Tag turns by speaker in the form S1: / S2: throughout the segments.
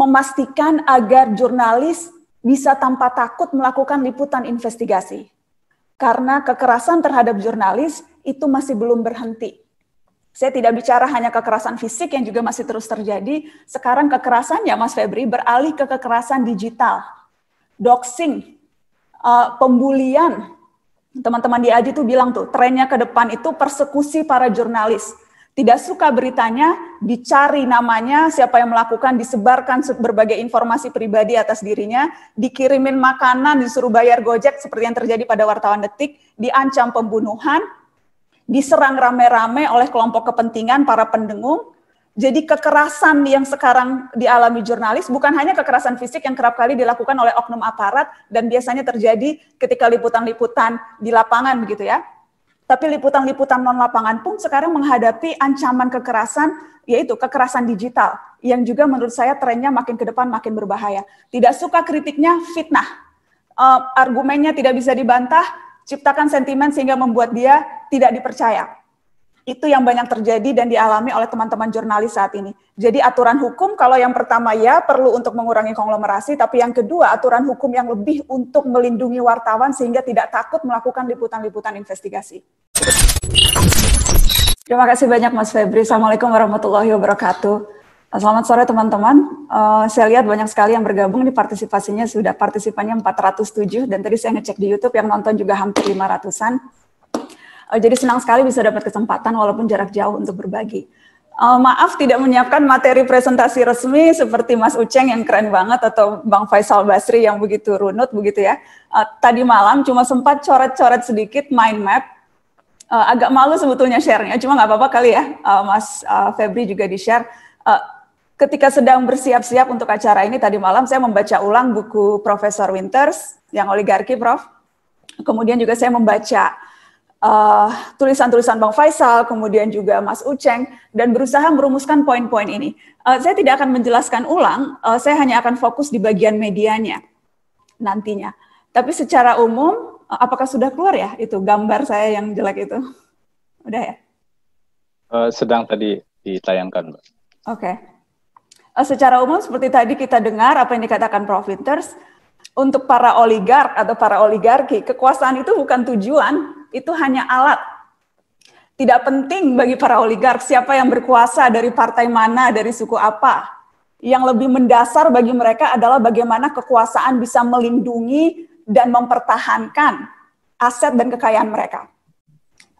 S1: memastikan agar jurnalis bisa tanpa takut melakukan liputan investigasi. Karena kekerasan terhadap jurnalis itu masih belum berhenti. Saya tidak bicara hanya kekerasan fisik yang juga masih terus terjadi, sekarang kekerasannya Mas Febri beralih ke kekerasan digital, doxing, pembulian. Teman-teman di AJI tuh bilang tuh, trennya ke depan itu persekusi para jurnalis. Tidak suka beritanya, dicari namanya, siapa yang melakukan, disebarkan berbagai informasi pribadi atas dirinya, dikirimin makanan, disuruh bayar Gojek seperti yang terjadi pada wartawan Detik, diancam pembunuhan, diserang rame-rame oleh kelompok kepentingan para pendengung. Jadi kekerasan yang sekarang dialami jurnalis bukan hanya kekerasan fisik yang kerap kali dilakukan oleh oknum aparat dan biasanya terjadi ketika liputan-liputan di lapangan begitu ya. Tapi liputan-liputan non lapangan pun sekarang menghadapi ancaman kekerasan, yaitu kekerasan digital yang juga menurut saya trennya makin ke depan makin berbahaya. Tidak suka kritiknya fitnah. Argumennya tidak bisa dibantah, ciptakan sentimen sehingga membuat dia tidak dipercaya. Itu yang banyak terjadi dan dialami oleh teman-teman jurnalis saat ini. Jadi aturan hukum kalau yang pertama ya perlu untuk mengurangi konglomerasi, tapi yang kedua aturan hukum yang lebih untuk melindungi wartawan sehingga tidak takut melakukan liputan-liputan investigasi. Terima kasih banyak Mas Febri. Assalamualaikum warahmatullahi wabarakatuh. Selamat sore teman-teman. Saya lihat banyak sekali yang bergabung, di partisipasinya sudah partisipannya 407 dan tadi saya ngecek di YouTube yang nonton juga hampir 500-an. Jadi senang sekali bisa dapat kesempatan walaupun jarak jauh untuk berbagi. Maaf tidak menyiapkan materi presentasi resmi seperti Mas Uceng yang keren banget atau Bang Faisal Basri yang begitu runut begitu ya. Tadi malam cuma sempat coret-coret sedikit mind map. Agak malu sebetulnya share-nya, cuma nggak apa-apa kali ya. Mas Febri juga di-share. Ketika sedang bersiap-siap untuk acara ini tadi malam saya membaca ulang buku Profesor Winters yang Oligarki, Prof. Kemudian juga saya membaca tulisan-tulisan Bang Faisal, kemudian juga Mas Uceng, dan berusaha merumuskan poin-poin ini. Saya tidak akan menjelaskan ulang, saya hanya akan fokus di bagian medianya nantinya. Tapi secara umum, apakah sudah keluar ya itu gambar saya yang jelek itu? Udah ya?
S2: Sedang tadi ditayangkan, Mbak.
S1: Oke. Secara umum seperti tadi kita dengar apa yang dikatakan Prof. Winters, untuk para oligark atau para oligarki, kekuasaan itu bukan tujuan, itu hanya alat. Tidak penting bagi para oligark siapa yang berkuasa, dari partai mana, dari suku apa. Yang lebih mendasar bagi mereka adalah bagaimana kekuasaan bisa melindungi dan mempertahankan aset dan kekayaan mereka.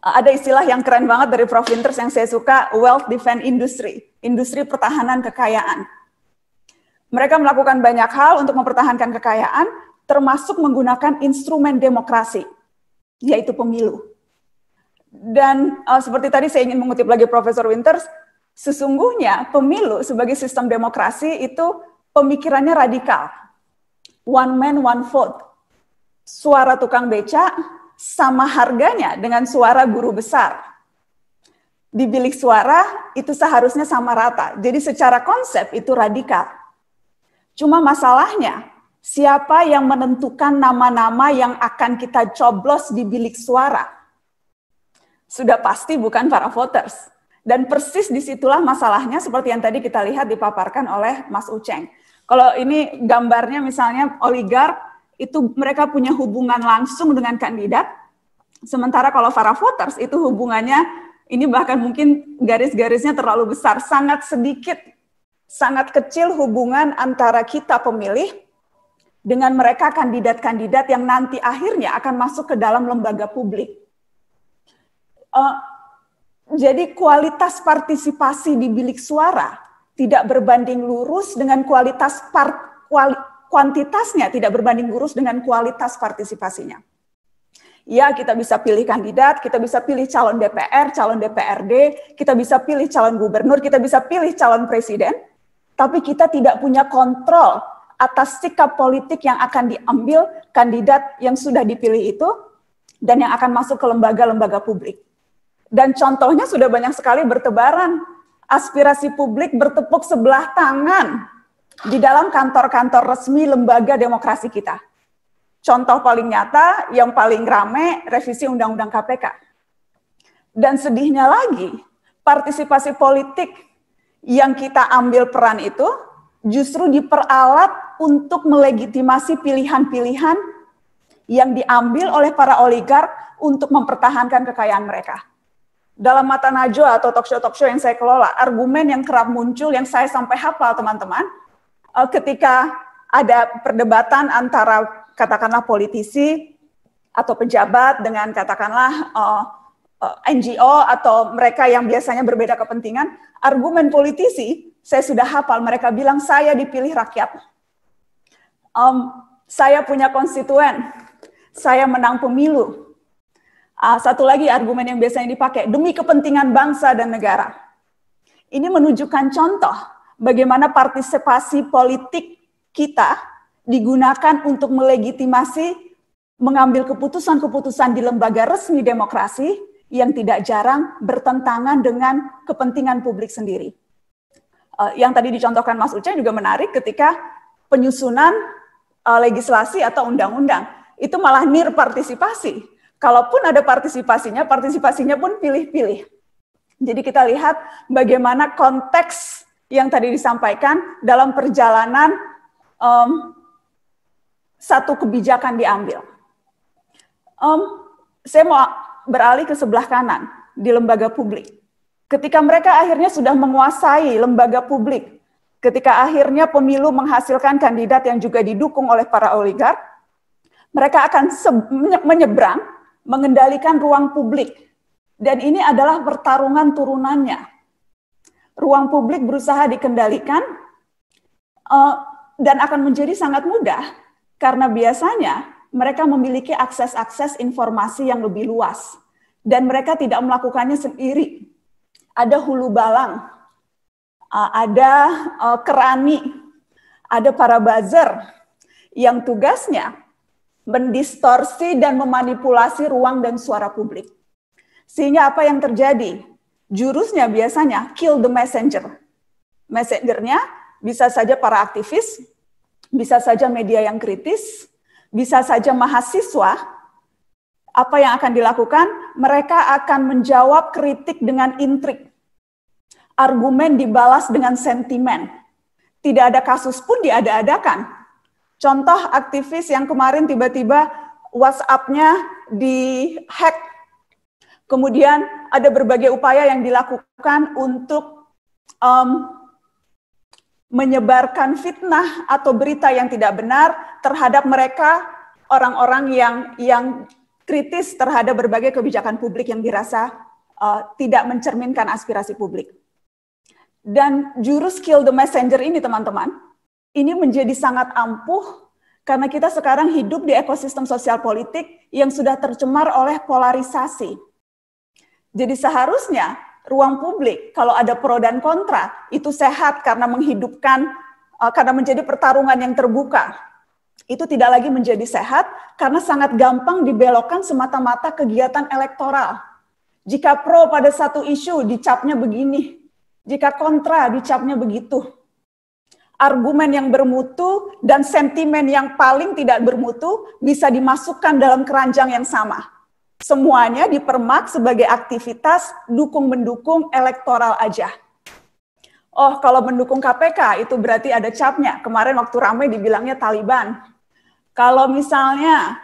S1: Ada istilah yang keren banget dari Prof. Winters yang saya suka, wealth defense industry, industri pertahanan kekayaan. Mereka melakukan banyak hal untuk mempertahankan kekayaan, termasuk menggunakan instrumen demokrasi, yaitu pemilu. Dan seperti tadi saya ingin mengutip lagi Profesor Winters, sesungguhnya pemilu sebagai sistem demokrasi itu pemikirannya radikal. One man, one vote. Suara tukang beca sama harganya dengan suara guru besar. Di bilik suara itu seharusnya sama rata. Jadi secara konsep itu radikal. Cuma masalahnya, siapa yang menentukan nama-nama yang akan kita coblos di bilik suara? Sudah pasti bukan para voters. Dan persis disitulah masalahnya seperti yang tadi kita lihat dipaparkan oleh Mas Uceng. Kalau ini gambarnya misalnya oligark, itu mereka punya hubungan langsung dengan kandidat, sementara kalau para voters itu hubungannya, ini bahkan mungkin garis-garisnya terlalu besar, sangat sedikit, sangat kecil hubungan antara kita pemilih dengan mereka kandidat-kandidat yang nanti akhirnya akan masuk ke dalam lembaga publik. Jadi kualitas partisipasi di bilik suara tidak berbanding lurus dengan kuantitasnya tidak berbanding lurus dengan kualitas partisipasinya. Ya, kita bisa pilih kandidat, kita bisa pilih calon DPR, calon DPRD, kita bisa pilih calon gubernur, kita bisa pilih calon presiden, tapi kita tidak punya kontrol atas sikap politik yang akan diambil kandidat yang sudah dipilih itu dan yang akan masuk ke lembaga-lembaga publik. Dan contohnya sudah banyak sekali bertebaran. Aspirasi publik bertepuk sebelah tangan di dalam kantor-kantor resmi lembaga demokrasi kita. Contoh paling nyata, yang paling rame, revisi Undang-Undang KPK. Dan sedihnya lagi, partisipasi politik yang kita ambil peran itu justru diperalat untuk melegitimasi pilihan-pilihan yang diambil oleh para oligark untuk mempertahankan kekayaan mereka. Dalam Mata Najwa atau talk show yang saya kelola, argumen yang kerap muncul yang saya sampai hafal teman-teman, ketika ada perdebatan antara katakanlah politisi atau pejabat dengan katakanlah NGO atau mereka yang biasanya berbeda kepentingan, argumen politisi saya sudah hafal, mereka bilang saya dipilih rakyat, saya punya konstituen, saya menang pemilu. Satu lagi argumen yang biasanya dipakai, demi kepentingan bangsa dan negara. Ini menunjukkan contoh bagaimana partisipasi politik kita digunakan untuk melegitimasi mengambil keputusan-keputusan di lembaga resmi demokrasi yang tidak jarang bertentangan dengan kepentingan publik sendiri. Yang tadi dicontohkan Mas Ucai juga menarik ketika penyusunan legislasi atau undang-undang. Itu malah partisipasi. Kalaupun ada partisipasinya pun pilih-pilih. Jadi kita lihat bagaimana konteks yang tadi disampaikan dalam perjalanan satu kebijakan diambil. Saya mau beralih ke sebelah kanan, di lembaga publik. Ketika mereka akhirnya sudah menguasai lembaga publik, ketika akhirnya pemilu menghasilkan kandidat yang juga didukung oleh para oligark, mereka akan menyeberang, mengendalikan ruang publik. Dan ini adalah pertarungan turunannya. Ruang publik berusaha dikendalikan, dan akan menjadi sangat mudah, karena biasanya mereka memiliki akses-akses informasi yang lebih luas. Dan mereka tidak melakukannya sendiri. Ada hulu balang, ada kerani, ada para buzzer yang tugasnya mendistorsi dan memanipulasi ruang dan suara publik. Sehingga apa yang terjadi? Jurusnya biasanya kill the messenger. Messengernya bisa saja para aktivis, bisa saja media yang kritis, bisa saja mahasiswa. Apa yang akan dilakukan? Mereka akan menjawab kritik dengan intrik. Argumen dibalas dengan sentimen. Tidak ada kasus pun diada-adakan. Contoh aktivis yang kemarin tiba-tiba WhatsApp-nya di-hack. Kemudian ada berbagai upaya yang dilakukan untuk menyebarkan fitnah atau berita yang tidak benar terhadap mereka, orang-orang yang kritis terhadap berbagai kebijakan publik yang dirasa tidak mencerminkan aspirasi publik. Dan jurus kill the messenger ini teman-teman, ini menjadi sangat ampuh karena kita sekarang hidup di ekosistem sosial politik yang sudah tercemar oleh polarisasi. Jadi seharusnya ruang publik, kalau ada pro dan kontra, itu sehat karena menghidupkan, karena menjadi pertarungan yang terbuka. Itu tidak lagi menjadi sehat karena sangat gampang dibelokkan semata-mata kegiatan elektoral. Jika pro pada satu isu, dicapnya begini. Jika kontra, dicapnya begitu. Argumen yang bermutu dan sentimen yang paling tidak bermutu bisa dimasukkan dalam keranjang yang sama. Semuanya dipermak sebagai aktivitas dukung-mendukung elektoral aja. Oh, kalau mendukung KPK itu berarti ada capnya. Kemarin waktu ramai dibilangnya Taliban. Kalau misalnya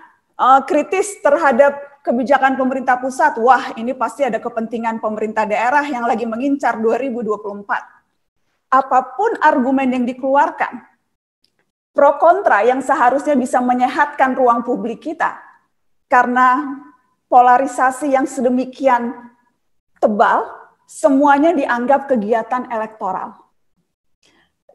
S1: kritis terhadap kebijakan pemerintah pusat, wah ini pasti ada kepentingan pemerintah daerah yang lagi mengincar 2024. Apapun argumen yang dikeluarkan, pro kontra yang seharusnya bisa menyehatkan ruang publik kita, karena polarisasi yang sedemikian tebal, semuanya dianggap kegiatan elektoral.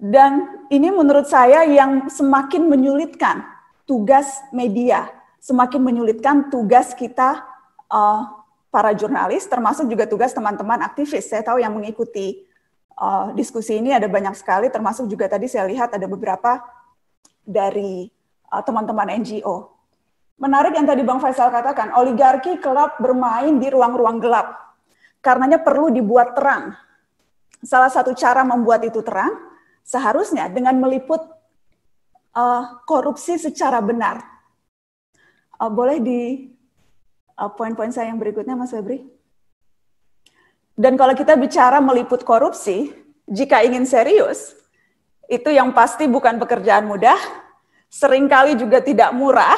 S1: Dan ini menurut saya yang semakin menyulitkan tugas media, semakin menyulitkan tugas kita para jurnalis, termasuk juga tugas teman-teman aktivis. Saya tahu yang mengikuti diskusi ini ada banyak sekali, termasuk juga tadi saya lihat ada beberapa dari teman-teman NGO. Menarik yang tadi Bang Faisal katakan, oligarki kerap bermain di ruang-ruang gelap. Karenanya perlu dibuat terang. Salah satu cara membuat itu terang, seharusnya dengan meliput korupsi secara benar. Boleh di poin-poin saya yang berikutnya, Mas Febri? Dan kalau kita bicara meliput korupsi, jika ingin serius, Itu yang pasti bukan pekerjaan mudah, seringkali juga tidak murah,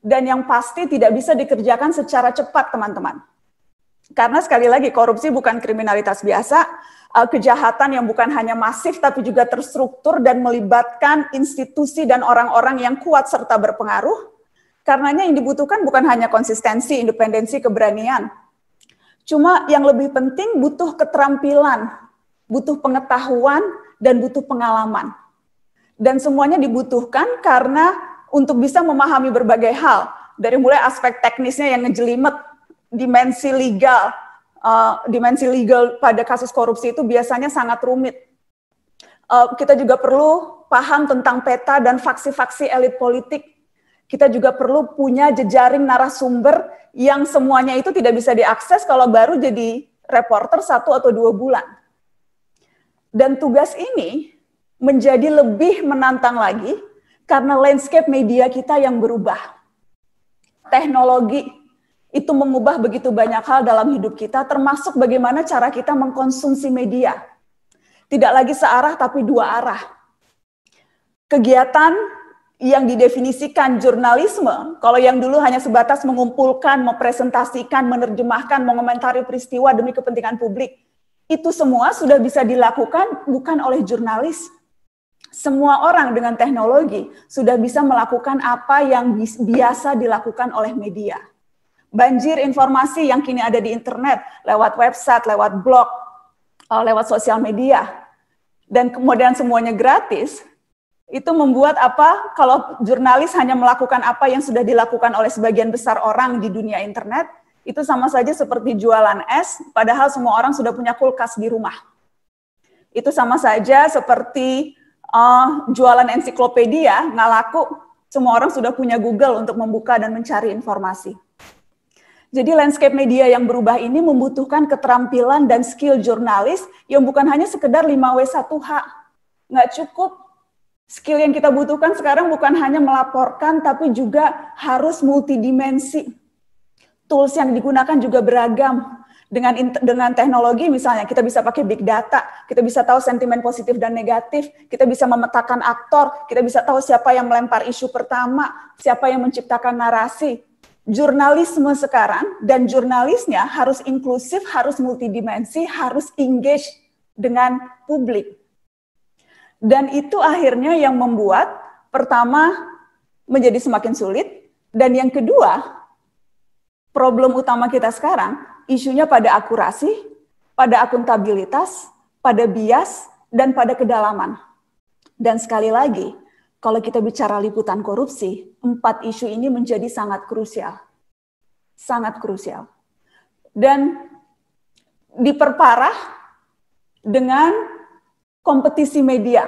S1: dan yang pasti tidak bisa dikerjakan secara cepat, teman-teman. Karena sekali lagi, korupsi bukan kriminalitas biasa, kejahatan yang bukan hanya masif, tapi juga terstruktur dan melibatkan institusi dan orang-orang yang kuat serta berpengaruh. Karenanya yang dibutuhkan bukan hanya konsistensi, independensi, keberanian. Cuma yang lebih penting butuh keterampilan, butuh pengetahuan, dan butuh pengalaman. Dan semuanya dibutuhkan karena untuk bisa memahami berbagai hal, dari mulai aspek teknisnya yang ngejelimet, dimensi legal pada kasus korupsi itu biasanya sangat rumit. Kita juga perlu paham tentang peta dan faksi-faksi elit politik. Kita juga perlu punya jejaring narasumber yang semuanya itu tidak bisa diakses kalau baru jadi reporter 1 atau 2 bulan. Dan tugas ini menjadi lebih menantang lagi karena landscape media kita yang berubah. Teknologi itu mengubah begitu banyak hal dalam hidup kita, termasuk bagaimana cara kita mengkonsumsi media. Tidak lagi searah, tapi 2 arah. Kegiatan yang didefinisikan jurnalisme, kalau yang dulu hanya sebatas mengumpulkan, mempresentasikan, menerjemahkan, mengomentari peristiwa demi kepentingan publik, itu semua sudah bisa dilakukan bukan oleh jurnalis. Semua orang dengan teknologi sudah bisa melakukan apa yang biasa dilakukan oleh media. Banjir informasi yang kini ada di internet, lewat website, lewat blog, lewat sosial media, dan kemudian semuanya gratis, itu membuat apa? Kalau jurnalis hanya melakukan apa yang sudah dilakukan oleh sebagian besar orang di dunia internet, itu sama saja seperti jualan es, padahal semua orang sudah punya kulkas di rumah. Itu sama saja seperti jualan ensiklopedia, nggak laku, semua orang sudah punya Google untuk membuka dan mencari informasi. Jadi landscape media yang berubah ini membutuhkan keterampilan dan skill jurnalis yang bukan hanya sekedar 5W1H. Nggak cukup. Skill yang kita butuhkan sekarang bukan hanya melaporkan, tapi juga harus multidimensi. Tools yang digunakan juga beragam. Dengan teknologi misalnya, kita bisa pakai big data, kita bisa tahu sentimen positif dan negatif, kita bisa memetakan aktor, kita bisa tahu siapa yang melempar isu pertama, siapa yang menciptakan narasi. Jurnalisme sekarang dan jurnalisnya harus inklusif, harus multidimensi, harus engage dengan publik. Dan itu akhirnya yang membuat, pertama, menjadi semakin sulit, dan yang kedua, problem utama kita sekarang, isunya pada akurasi, pada akuntabilitas, pada bias, dan pada kedalaman. Dan sekali lagi, kalau kita bicara liputan korupsi, 4 isu ini menjadi sangat krusial. Sangat krusial. Dan diperparah dengan kompetisi media.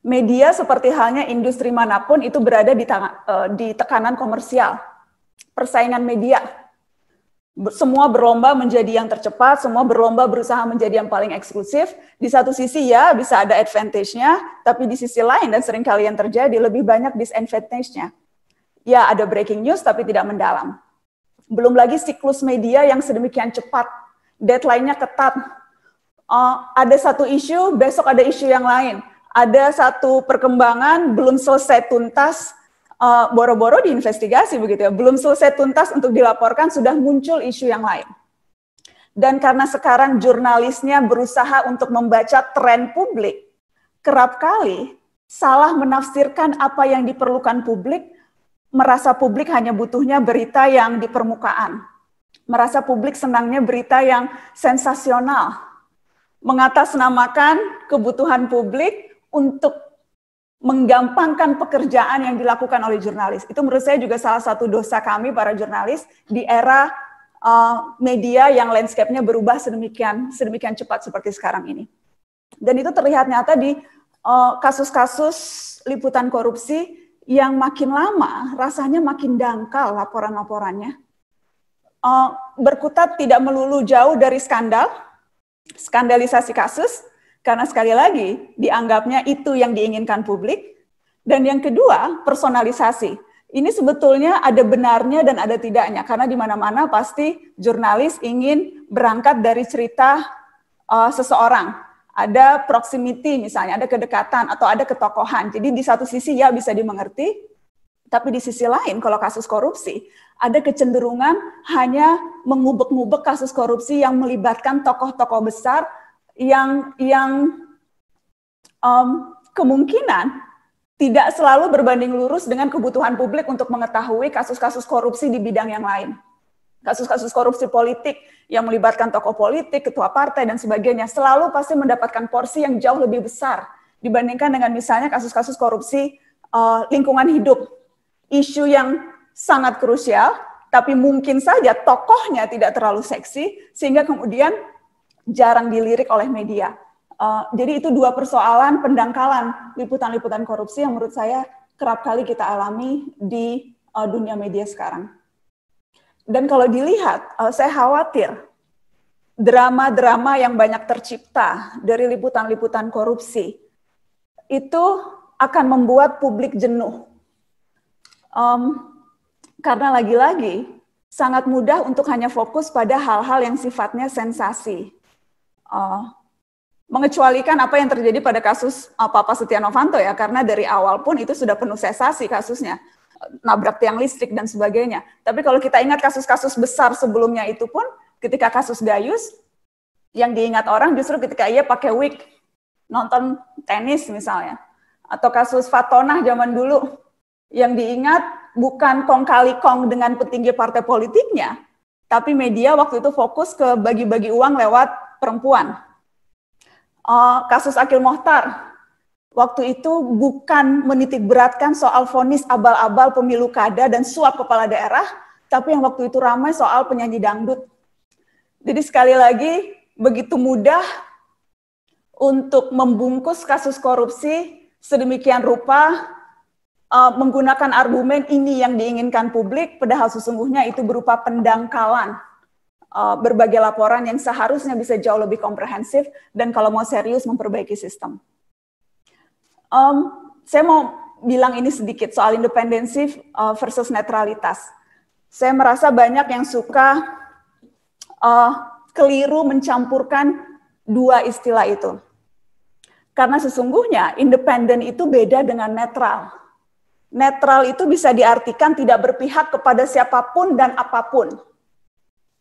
S1: Media seperti halnya industri manapun itu berada di tekanan komersial. Persaingan media. Semua berlomba menjadi yang tercepat, semua berlomba berusaha menjadi yang paling eksklusif. Di satu sisi ya bisa ada advantage-nya, tapi di sisi lain dan seringkali yang terjadi lebih banyak disadvantage-nya. Ya ada breaking news tapi tidak mendalam. Belum lagi siklus media yang sedemikian cepat, deadline-nya ketat. Ada satu isu, besok ada isu yang lain. Ada satu perkembangan belum selesai tuntas, boro-boro diinvestigasi begitu ya, belum selesai tuntas untuk dilaporkan sudah muncul isu yang lain. Dan karena sekarang jurnalisnya berusaha untuk membaca tren publik, kerap kali salah menafsirkan apa yang diperlukan publik, merasa publik hanya butuhnya berita yang di permukaan, merasa publik senangnya berita yang sensasional, mengatasnamakan kebutuhan publik untuk menggampangkan pekerjaan yang dilakukan oleh jurnalis. Itu menurut saya juga salah satu dosa kami para jurnalis di era media yang landscape-nya berubah sedemikian cepat seperti sekarang ini. Dan itu terlihat nyata di kasus-kasus liputan korupsi yang makin lama rasanya makin dangkal laporan-laporannya. Berkutat tidak melulu jauh dari skandalisasi kasus, karena sekali lagi dianggapnya itu yang diinginkan publik. Dan yang kedua, personalisasi. Ini sebetulnya ada benarnya dan ada tidaknya, karena di mana-mana pasti jurnalis ingin berangkat dari cerita seseorang. ada proximity misalnya, ada kedekatan atau ada ketokohan. Jadi di satu sisi ya bisa dimengerti, tapi di sisi lain kalau kasus korupsi, ada kecenderungan hanya mengubek-ngubek kasus korupsi yang melibatkan tokoh-tokoh besar yang kemungkinan tidak selalu berbanding lurus dengan kebutuhan publik untuk mengetahui kasus-kasus korupsi di bidang yang lain. Kasus-kasus korupsi politik yang melibatkan tokoh politik, ketua partai, dan sebagainya, selalu pasti mendapatkan porsi yang jauh lebih besar dibandingkan dengan misalnya kasus-kasus korupsi lingkungan hidup. Isu yang sangat krusial, tapi mungkin saja tokohnya tidak terlalu seksi, sehingga kemudian jarang dilirik oleh media. Jadi itu dua persoalan pendangkalan liputan-liputan korupsi yang menurut saya kerap kali kita alami di dunia media sekarang. Dan kalau dilihat, saya khawatir drama-drama yang banyak tercipta dari liputan-liputan korupsi itu akan membuat publik jenuh. Karena lagi-lagi sangat mudah untuk hanya fokus pada hal-hal yang sifatnya sensasi. Mengecualikan apa yang terjadi pada kasus Pak Setia Novanto ya, karena dari awal pun itu sudah penuh sensasi kasusnya, nabrak tiang listrik dan sebagainya. Tapi kalau kita ingat kasus-kasus besar sebelumnya itu pun, ketika kasus Gayus, yang diingat orang justru ketika ia pakai wig, nonton tenis misalnya. Atau kasus Fatonah zaman dulu, yang diingat bukan kong kali kong dengan petinggi partai politiknya, tapi media waktu itu fokus ke bagi-bagi uang lewat perempuan. Kasus Akil Mohtar, waktu itu bukan menitik beratkan soal vonis abal-abal pemilu kada dan suap kepala daerah, tapi yang waktu itu ramai soal penyanyi dangdut. Jadi sekali lagi, begitu mudah untuk membungkus kasus korupsi sedemikian rupa, menggunakan argumen ini yang diinginkan publik, padahal sesungguhnya itu berupa pendangkalan berbagai laporan yang seharusnya bisa jauh lebih komprehensif dan kalau mau serius memperbaiki sistem. Saya mau bilang ini sedikit soal independensi versus netralitas. Saya merasa banyak yang suka keliru mencampurkan dua istilah itu. Karena sesungguhnya independen itu beda dengan netral. Netral itu bisa diartikan tidak berpihak kepada siapapun dan apapun.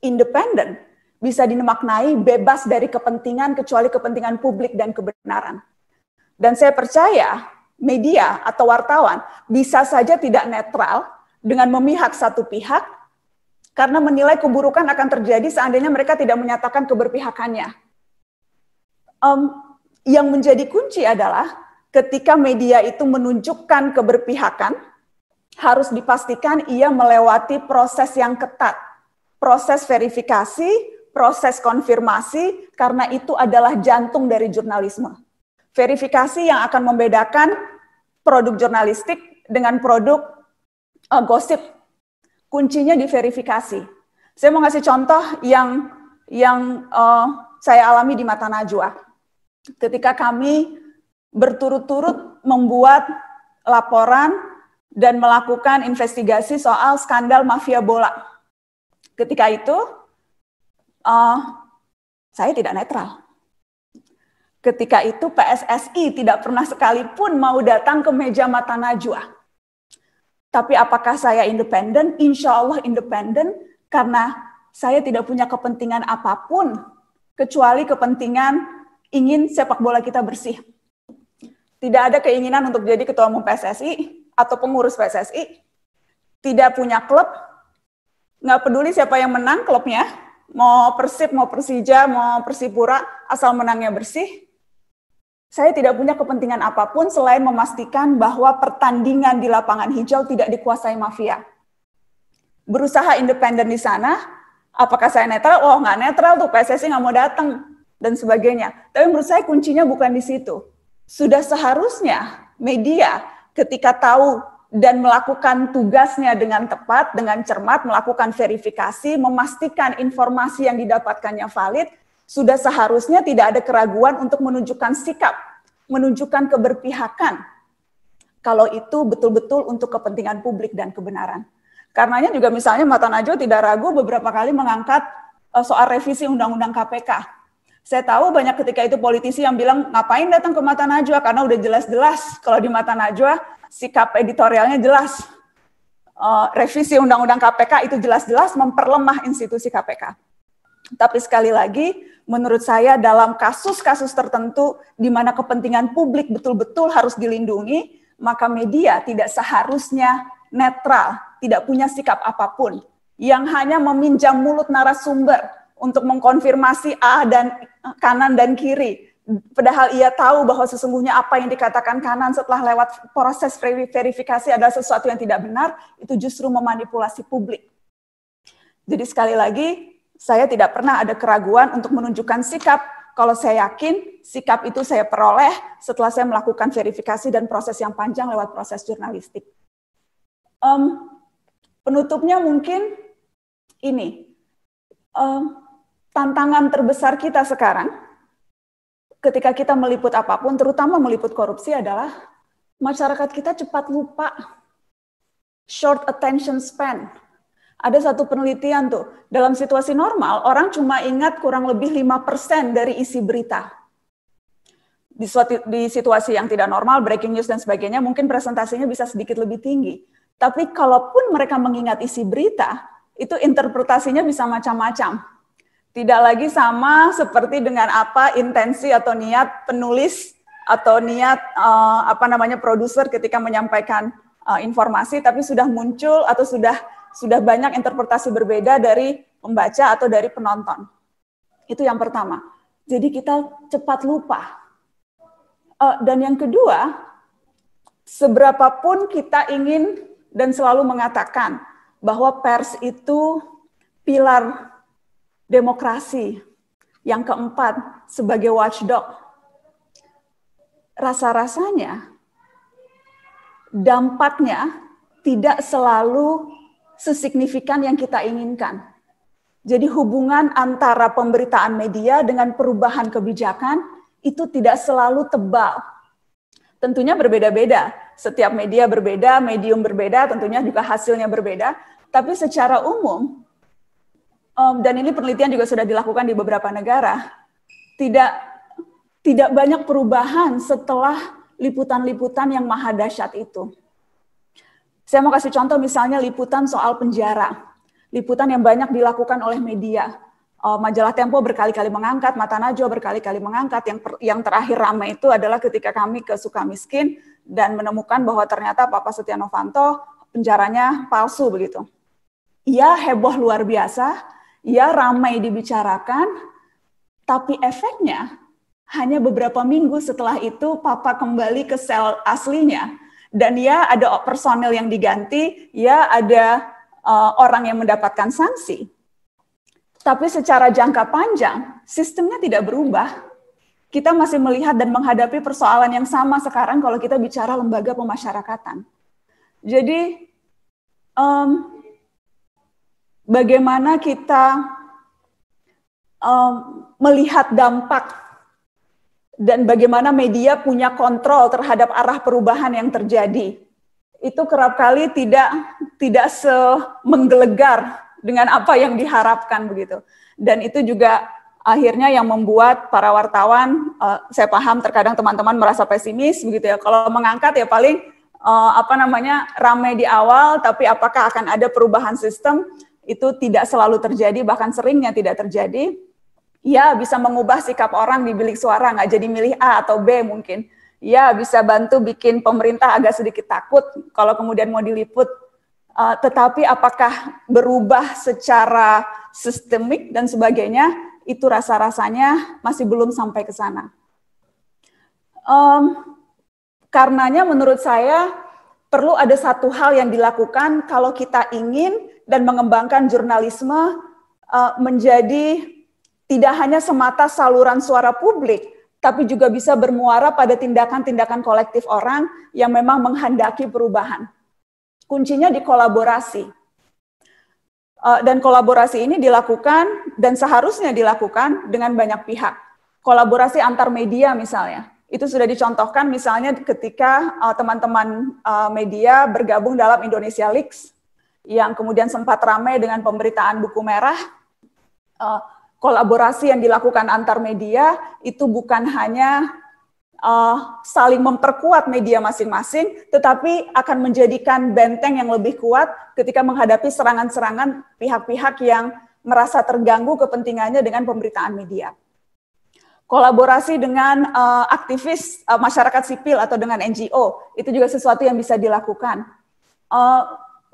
S1: Independen bisa dimaknai bebas dari kepentingan kecuali kepentingan publik dan kebenaran. Dan saya percaya media atau wartawan bisa saja tidak netral dengan memihak satu pihak karena menilai keburukan akan terjadi seandainya mereka tidak menyatakan keberpihakannya. Yang menjadi kunci adalah ketika media itu menunjukkan keberpihakan, harus dipastikan ia melewati proses yang ketat. Proses verifikasi, proses konfirmasi, karena itu adalah jantung dari jurnalisme. Verifikasi yang akan membedakan produk jurnalistik dengan produk gosip. Kuncinya di verifikasi. Saya mau ngasih contoh yang saya alami di Mata Najwa. Ketika kami berturut-turut membuat laporan dan melakukan investigasi soal skandal mafia bola. Ketika itu, saya tidak netral. Ketika itu PSSI tidak pernah sekalipun mau datang ke meja Mata Najwa. Tapi apakah saya independen? Insya Allah independen, karena saya tidak punya kepentingan apapun, kecuali kepentingan ingin sepak bola kita bersih. Tidak ada keinginan untuk jadi ketua umum PSSI atau pengurus PSSI. Tidak punya klub, nggak peduli siapa yang menang klubnya, mau Persib, mau Persija, mau Persipura, asal menangnya bersih. Saya tidak punya kepentingan apapun selain memastikan bahwa pertandingan di lapangan hijau tidak dikuasai mafia. Berusaha independen di sana, apakah saya netral? Oh, nggak netral tuh, PSSI nggak mau datang, dan sebagainya. Tapi menurut saya kuncinya bukan di situ. Sudah seharusnya media ketika tahu dan melakukan tugasnya dengan tepat, dengan cermat, melakukan verifikasi, memastikan informasi yang didapatkannya valid, sudah seharusnya tidak ada keraguan untuk menunjukkan sikap, menunjukkan keberpihakan, kalau itu betul-betul untuk kepentingan publik dan kebenaran. Karenanya juga misalnya Mata Najwa tidak ragu beberapa kali mengangkat soal revisi Undang-Undang KPK. Saya tahu banyak ketika itu politisi yang bilang, ngapain datang ke Mata Najwa, karena udah jelas-jelas kalau di Mata Najwa sikap editorialnya jelas. Revisi Undang-Undang KPK itu jelas-jelas memperlemah institusi KPK. Tapi sekali lagi, menurut saya dalam kasus-kasus tertentu di mana kepentingan publik betul-betul harus dilindungi, maka media tidak seharusnya netral, tidak punya sikap apapun, yang hanya meminjam mulut narasumber untuk mengkonfirmasi A dan kanan dan kiri. Padahal ia tahu bahwa sesungguhnya apa yang dikatakan kanan setelah lewat proses verifikasi adalah sesuatu yang tidak benar, itu justru memanipulasi publik. Jadi sekali lagi, saya tidak pernah ada keraguan untuk menunjukkan sikap kalau saya yakin sikap itu saya peroleh setelah saya melakukan verifikasi dan proses yang panjang lewat proses jurnalistik. Penutupnya mungkin ini, tantangan terbesar kita sekarang ketika kita meliput apapun, terutama meliput korupsi adalah masyarakat kita cepat lupa, short attention span. Ada satu penelitian tuh, dalam situasi normal, orang cuma ingat kurang lebih 5% dari isi berita. Di situasi yang tidak normal, breaking news dan sebagainya, mungkin presentasinya bisa sedikit lebih tinggi. Tapi kalaupun mereka mengingat isi berita, itu interpretasinya bisa macam-macam. Tidak lagi sama seperti dengan apa intensi atau niat penulis atau niat produser ketika menyampaikan informasi, tapi sudah muncul atau sudah banyak interpretasi berbeda dari pembaca atau dari penonton. Itu yang pertama. Jadi kita cepat lupa. Dan yang kedua, seberapapun kita ingin dan selalu mengatakan bahwa pers itu pilar demokrasi, yang keempat sebagai watchdog, rasa-rasanya dampaknya tidak selalu sesignifikan yang kita inginkan. Jadi hubungan antara pemberitaan media dengan perubahan kebijakan itu tidak selalu tebal. Tentunya berbeda-beda, setiap media berbeda, medium berbeda, tentunya juga hasilnya berbeda, tapi secara umum, dan ini penelitian juga sudah dilakukan di beberapa negara, tidak banyak perubahan setelah liputan-liputan yang maha dahsyat itu. Saya mau kasih contoh misalnya liputan soal penjara, liputan yang banyak dilakukan oleh media. Majalah Tempo berkali-kali mengangkat, Mata Najwa berkali-kali mengangkat, yang terakhir ramai itu adalah ketika kami ke Sukamiskin dan menemukan bahwa ternyata Bapak Setia Novanto penjaranya palsu begitu. Ia heboh luar biasa, ia ramai dibicarakan, tapi efeknya hanya beberapa minggu setelah itu Papa kembali ke sel aslinya, dan ya ada personel yang diganti, ya ada orang yang mendapatkan sanksi. Tapi secara jangka panjang, sistemnya tidak berubah. Kita masih melihat dan menghadapi persoalan yang sama sekarang kalau kita bicara lembaga pemasyarakatan. Jadi, bagaimana kita melihat dampak dan bagaimana media punya kontrol terhadap arah perubahan yang terjadi. Itu kerap kali tidak semenggelegar dengan apa yang diharapkan begitu. Dan itu juga akhirnya yang membuat para wartawan, saya paham terkadang teman-teman merasa pesimis begitu ya. Kalau mengangkat ya paling ramai di awal, tapi apakah akan ada perubahan sistem? Itu tidak selalu terjadi, bahkan seringnya tidak terjadi. Ya, bisa mengubah sikap orang di bilik suara, nggak jadi milih A atau B mungkin. Ya, bisa bantu bikin pemerintah agak sedikit takut kalau kemudian mau diliput. Tetapi apakah berubah secara sistemik dan sebagainya, itu rasa-rasanya masih belum sampai ke sana. Karenanya menurut saya perlu ada satu hal yang dilakukan kalau kita ingin dan mengembangkan jurnalisme menjadi tidak hanya semata saluran suara publik, tapi juga bisa bermuara pada tindakan-tindakan kolektif orang yang memang menghendaki perubahan. Kuncinya di kolaborasi. Dan kolaborasi ini dilakukan dan seharusnya dilakukan dengan banyak pihak. Kolaborasi antar media misalnya. Itu sudah dicontohkan misalnya ketika teman-teman media bergabung dalam Indonesia Leaks, yang kemudian sempat ramai dengan pemberitaan buku merah. kolaborasi yang dilakukan antar media itu bukan hanya saling memperkuat media masing-masing, tetapi akan menjadikan benteng yang lebih kuat ketika menghadapi serangan-serangan pihak-pihak yang merasa terganggu kepentingannya dengan pemberitaan media. Kolaborasi dengan aktivis masyarakat sipil atau dengan NGO, itu juga sesuatu yang bisa dilakukan.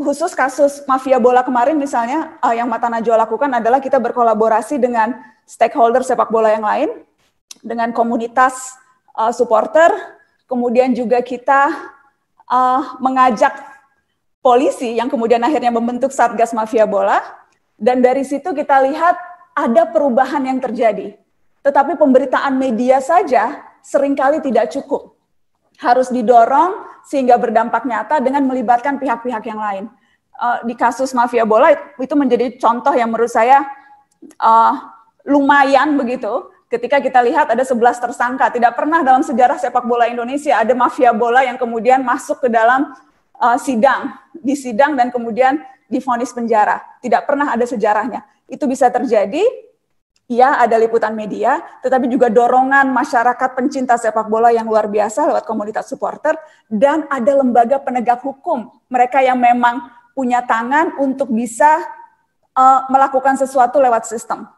S1: Khusus kasus mafia bola kemarin misalnya, yang Mata Najwa lakukan adalah kita berkolaborasi dengan stakeholder sepak bola yang lain, dengan komunitas supporter, kemudian juga kita mengajak polisi yang kemudian akhirnya membentuk Satgas Mafia Bola, dan dari situ kita lihat ada perubahan yang terjadi. Tetapi pemberitaan media saja seringkali tidak cukup. Harus didorong sehingga berdampak nyata dengan melibatkan pihak-pihak yang lain. Di kasus Mafia Bola itu menjadi contoh yang menurut saya lumayan begitu. Ketika kita lihat ada 11 tersangka, tidak pernah dalam sejarah sepak bola Indonesia ada mafia bola yang kemudian masuk ke dalam disidang dan kemudian divonis penjara. Tidak pernah ada sejarahnya. Itu bisa terjadi, ya ada liputan media, tetapi juga dorongan masyarakat pencinta sepak bola yang luar biasa lewat komunitas supporter, dan ada lembaga penegak hukum, mereka yang memang punya tangan untuk bisa melakukan sesuatu lewat sistem.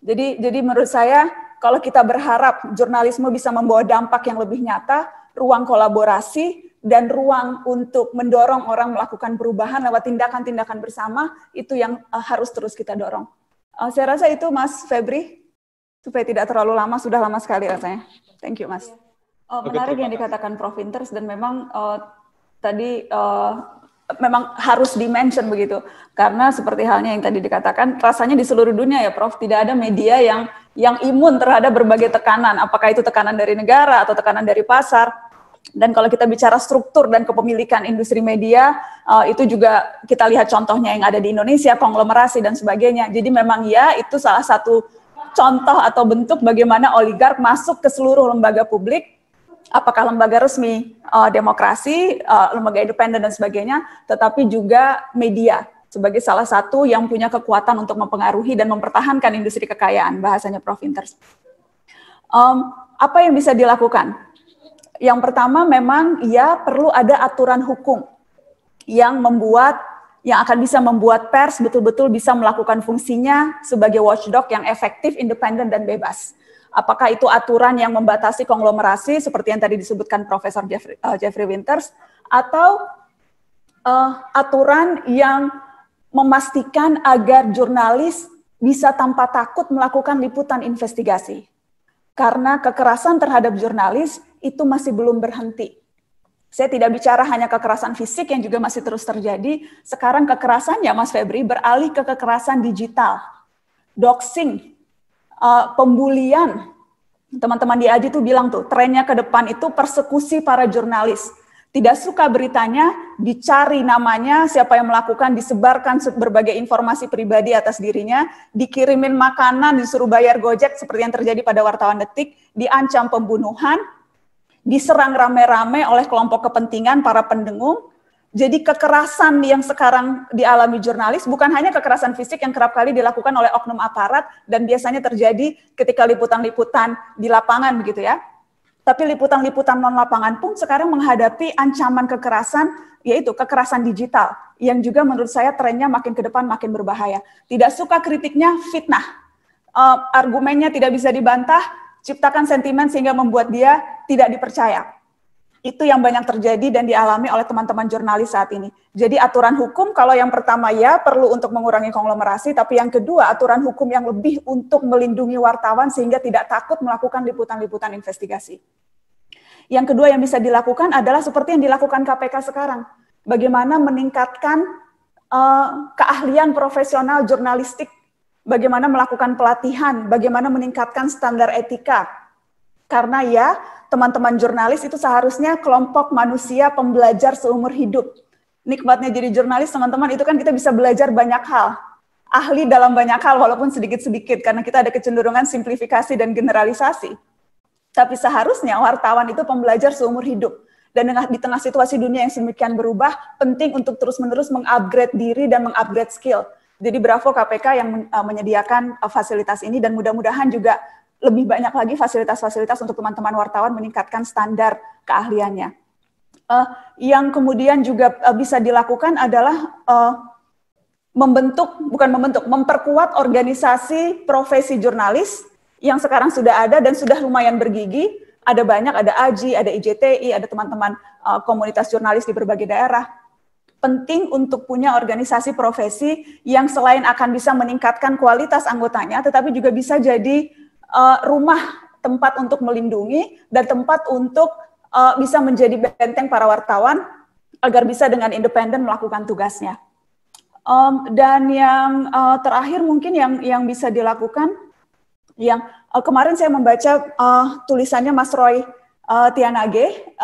S1: Jadi menurut saya, kalau kita berharap jurnalisme bisa membawa dampak yang lebih nyata, ruang kolaborasi, dan ruang untuk mendorong orang melakukan perubahan lewat tindakan-tindakan bersama, itu yang harus terus kita dorong. Saya rasa itu Mas Febri, supaya tidak terlalu lama, sudah lama sekali rasanya. Thank you Mas. Menarik yang dikatakan Prof. Winters, dan memang tadi memang harus di-mention begitu, karena seperti halnya yang tadi dikatakan, rasanya di seluruh dunia ya Prof, tidak ada media yang imun terhadap berbagai tekanan, apakah itu tekanan dari negara atau tekanan dari pasar. Dan kalau kita bicara struktur dan kepemilikan industri media, itu juga kita lihat contohnya yang ada di Indonesia, konglomerasi dan sebagainya. Jadi memang ya itu salah satu contoh atau bentuk bagaimana oligark masuk ke seluruh lembaga publik, apakah lembaga resmi demokrasi, lembaga independen dan sebagainya, tetapi juga media sebagai salah satu yang punya kekuatan untuk mempengaruhi dan mempertahankan industri kekayaan, bahasanya Prof. Winters. Apa yang bisa dilakukan? Yang pertama memang ya perlu ada aturan hukum yang akan bisa membuat pers betul-betul bisa melakukan fungsinya sebagai watchdog yang efektif, independen dan bebas. Apakah itu aturan yang membatasi konglomerasi seperti yang tadi disebutkan Profesor Jeffrey Winters, atau aturan yang memastikan agar jurnalis bisa tanpa takut melakukan liputan investigasi. Karena kekerasan terhadap jurnalis itu masih belum berhenti. Saya tidak bicara hanya kekerasan fisik yang juga masih terus terjadi, sekarang kekerasannya Mas Febri beralih ke kekerasan digital, doxing, pembulian. Teman-teman di AJI tuh bilang tuh, trennya ke depan itu persekusi para jurnalis. Tidak suka beritanya, dicari namanya, siapa yang melakukan, disebarkan berbagai informasi pribadi atas dirinya, dikirimin makanan, disuruh bayar Gojek seperti yang terjadi pada wartawan Detik, diancam pembunuhan, diserang rame-rame oleh kelompok kepentingan para pendengung. Jadi kekerasan yang sekarang dialami jurnalis bukan hanya kekerasan fisik yang kerap kali dilakukan oleh oknum aparat dan biasanya terjadi ketika liputan-liputan di lapangan begitu ya. Tapi liputan-liputan non-lapangan pun sekarang menghadapi ancaman kekerasan, yaitu kekerasan digital, yang juga menurut saya trennya makin ke depan makin berbahaya. Tidak suka kritiknya, fitnah. Argumennya tidak bisa dibantah, ciptakan sentimen sehingga membuat dia tidak dipercaya. Itu yang banyak terjadi dan dialami oleh teman-teman jurnalis saat ini. Jadi aturan hukum, kalau yang pertama ya perlu untuk mengurangi konglomerasi, tapi yang kedua aturan hukum yang lebih untuk melindungi wartawan sehingga tidak takut melakukan liputan-liputan investigasi. Yang kedua yang bisa dilakukan adalah seperti yang dilakukan KPK sekarang. Bagaimana meningkatkan keahlian profesional jurnalistik, bagaimana melakukan pelatihan, bagaimana meningkatkan standar etika. Karena ya, teman-teman jurnalis itu seharusnya kelompok manusia pembelajar seumur hidup. Nikmatnya jadi jurnalis, teman-teman, itu kan kita bisa belajar banyak hal. Ahli dalam banyak hal, walaupun sedikit-sedikit, karena kita ada kecenderungan simplifikasi dan generalisasi. Tapi seharusnya wartawan itu pembelajar seumur hidup. Dan di tengah situasi dunia yang sedemikian berubah, penting untuk terus-menerus mengupgrade diri dan mengupgrade skill. Jadi bravo KPK yang menyediakan fasilitas ini, dan mudah-mudahan juga lebih banyak lagi fasilitas-fasilitas untuk teman-teman wartawan meningkatkan standar keahliannya. Yang kemudian juga bisa dilakukan adalah memperkuat organisasi profesi jurnalis yang sekarang sudah ada dan sudah lumayan bergigi. Ada banyak, ada AJI, ada IJTI, ada teman-teman komunitas jurnalis di berbagai daerah. Penting untuk punya organisasi profesi yang selain akan bisa meningkatkan kualitas anggotanya, tetapi juga bisa jadi rumah tempat untuk melindungi dan tempat untuk bisa menjadi benteng para wartawan agar bisa dengan independen melakukan tugasnya. Dan yang terakhir mungkin yang bisa dilakukan, yang kemarin saya membaca tulisannya Mas Roy Tianage,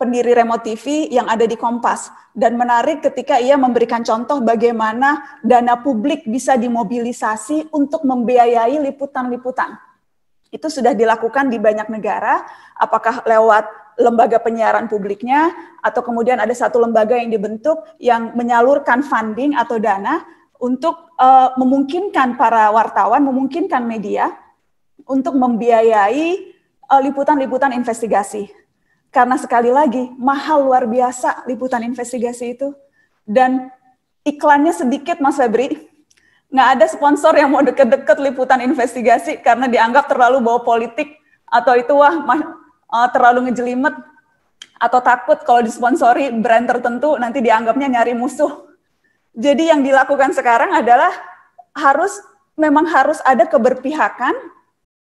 S1: pendiri Remote TV yang ada di Kompas, dan menarik ketika ia memberikan contoh bagaimana dana publik bisa dimobilisasi untuk membiayai liputan-liputan. Itu sudah dilakukan di banyak negara, apakah lewat lembaga penyiaran publiknya, atau kemudian ada satu lembaga yang dibentuk yang menyalurkan funding atau dana untuk memungkinkan para wartawan, memungkinkan media untuk membiayai liputan-liputan investigasi. Karena sekali lagi, mahal luar biasa liputan investigasi itu. Dan iklannya sedikit, Mas Febri. Nggak ada sponsor yang mau deket-deket liputan investigasi karena dianggap terlalu bawa politik, atau itu terlalu ngejelimet, atau takut kalau disponsori brand tertentu nanti dianggapnya nyari musuh. Jadi yang dilakukan sekarang adalah memang harus ada keberpihakan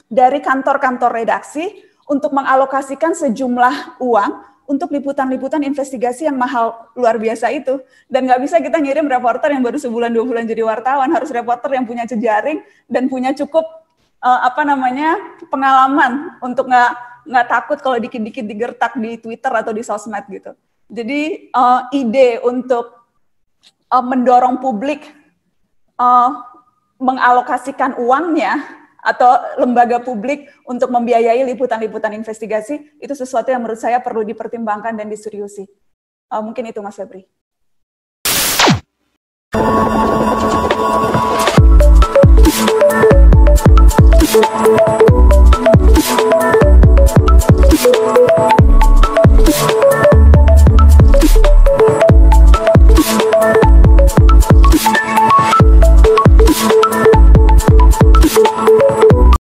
S1: dari kantor-kantor redaksi untuk mengalokasikan sejumlah uang untuk liputan-liputan investigasi yang mahal luar biasa itu. Dan nggak bisa kita ngirim reporter yang baru sebulan 2 bulan jadi wartawan, harus reporter yang punya jejaring dan punya cukup pengalaman untuk nggak takut kalau dikit-dikit digertak di Twitter atau di sosmed gitu. Jadi ide untuk mendorong publik mengalokasikan uangnya atau lembaga publik untuk membiayai liputan-liputan investigasi, itu sesuatu yang menurut saya perlu dipertimbangkan dan diseriusi. Mungkin itu Mas Febri.